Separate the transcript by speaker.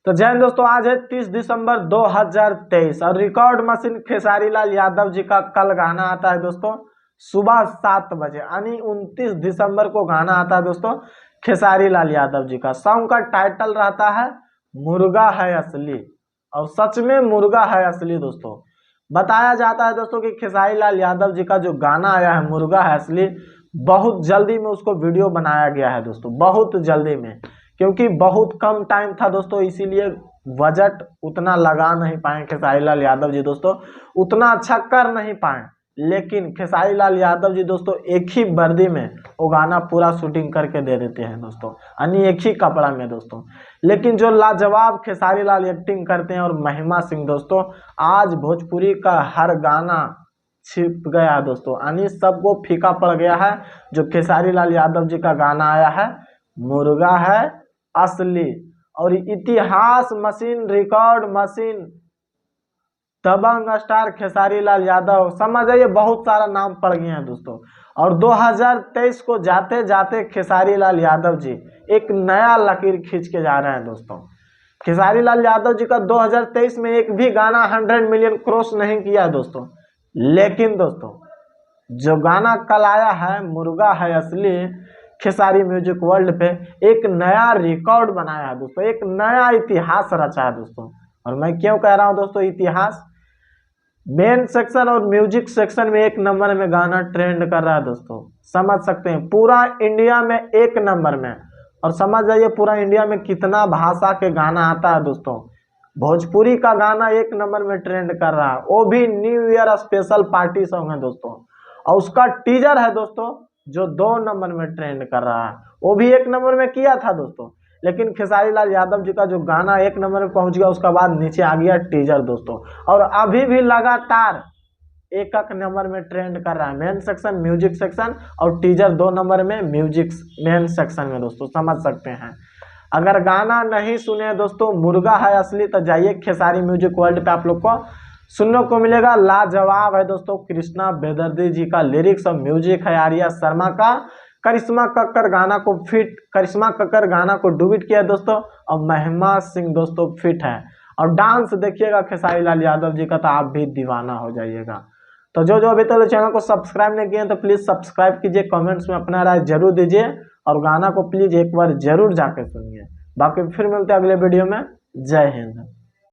Speaker 1: तो जय हिंद दोस्तों, आज है 30 दिसंबर 2023 और रिकॉर्ड मशीन खेसारी लाल यादव जी का कल गाना आता है दोस्तों सुबह 7 बजे, यानी 29 दिसंबर को गाना आता है दोस्तों खेसारी लाल यादव जी का। सॉन्ग का टाइटल रहता है मुर्गा है असली, और सच में मुर्गा है असली दोस्तों। बताया जाता है दोस्तों कि खेसारी लाल यादव जी का जो गाना आया है मुर्गा है असली, बहुत जल्दी में उसको वीडियो बनाया गया है दोस्तों, बहुत जल्दी में, क्योंकि बहुत कम टाइम था दोस्तों, इसीलिए बजट उतना लगा नहीं पाए खेसारी लाल यादव जी दोस्तों, उतना अच्छा कर नहीं पाए। लेकिन खेसारी लाल यादव जी दोस्तों एक ही वर्दी में वो गाना पूरा शूटिंग करके दे देते हैं दोस्तों, यानी एक ही कपड़ा में दोस्तों। लेकिन जो लाजवाब खेसारी लाल एक्टिंग करते हैं और महिमा सिंह दोस्तों, आज भोजपुरी का हर गाना छिप गया दोस्तों, यानी सबको फीका पड़ गया है। जो खेसारी लाल यादव जी का गाना आया है मुर्गा है असली, और इतिहास मशीन, रिकॉर्ड मशीन, दबंग स्टार खेसारी लाल यादव, समझ आइए बहुत सारा नाम पड़ गए हैं दोस्तों। और 2023 को जाते जाते खेसारी लाल यादव जी एक नया लकीर खींच के जा रहे हैं दोस्तों। खेसारी लाल यादव जी का 2023 में एक भी गाना 100 मिलियन क्रॉस नहीं किया दोस्तों, लेकिन दोस्तों जो गाना कल आया है मुर्गा है असली, खेसारी म्यूजिक वर्ल्ड पे एक नया रिकॉर्ड बनाया है दोस्तों, एक नया इतिहास रचा है दोस्तों। और मैं क्यों कह रहा हूं दोस्तों इतिहास, मेन सेक्शन और म्यूजिक सेक्शन में एक नंबर में गाना ट्रेंड कर रहा है दोस्तों, समझ सकते हैं, पूरा इंडिया में एक नंबर में। और समझ जाइए पूरा इंडिया में कितना भाषा के गाना आता है दोस्तों, भोजपुरी का गाना एक नंबर में ट्रेंड कर रहा है, वो भी new year special party song है दोस्तों। और उसका टीजर है दोस्तों जो 2 नंबर में ट्रेंड कर रहा है, वो भी 1 नंबर में किया था दोस्तों। लेकिन खेसारी लाल यादव जी का जो गाना 1 नंबर में पहुंच गया, उसका बाद नीचे आ गया टीजर दोस्तों, और अभी भी लगातार 1 नंबर में ट्रेंड कर रहा है, मेन सेक्शन, म्यूजिक सेक्शन, और टीजर 2 नंबर में म्यूजिक मेन सेक्शन में दोस्तों, समझ सकते हैं। अगर गाना नहीं सुने दोस्तों मुर्गा है असली, तो जाइए खेसारी म्यूजिक वर्ल्ड पे, आप लोग को सुनने को मिलेगा। लाजवाब है दोस्तों, कृष्णा बेदर्दी जी का लिरिक्स और म्यूजिक है आर्या शर्मा का, करिश्मा कक्कर गाना को फिट, करिश्मा कक्कर गाना को डुबिट किया दोस्तों, और महिमा सिंह दोस्तों फिट है। और डांस देखिएगा खेसारी लाल यादव जी का, तो आप भी दीवाना हो जाइएगा। तो जो अभी तक चैनल को सब्सक्राइब नहीं किए तो प्लीज सब्सक्राइब कीजिए, कमेंट्स में अपना राय जरूर दीजिए, और गाना को प्लीज एक बार जरूर जाके सुनिए। बाकी फिर मिलते हैं अगले वीडियो में। जय हिंद।